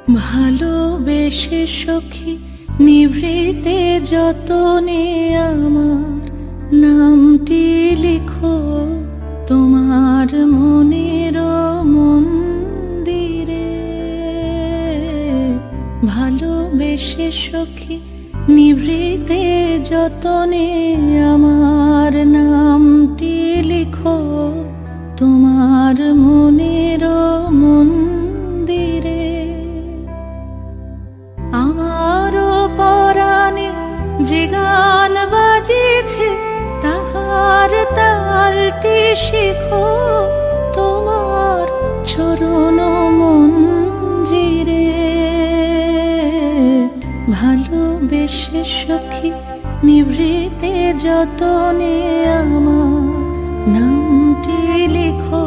ভালোবেসে সখী নিভৃতে যতনে আমার নামটি লিখো তোমার মনের মন্দিরে। ভালোবেসে সখী নিভৃতে যতনে আমার নামটি লিখো তোমার মনের মন্দিরে। আমারও পরাণে যে গান বাজিছে তাহার তালটি শিখো তোমার চরণ মঞ্জিরে। ভালোবেসে সখী নিভৃতে যতনে আমার নামটি লিখো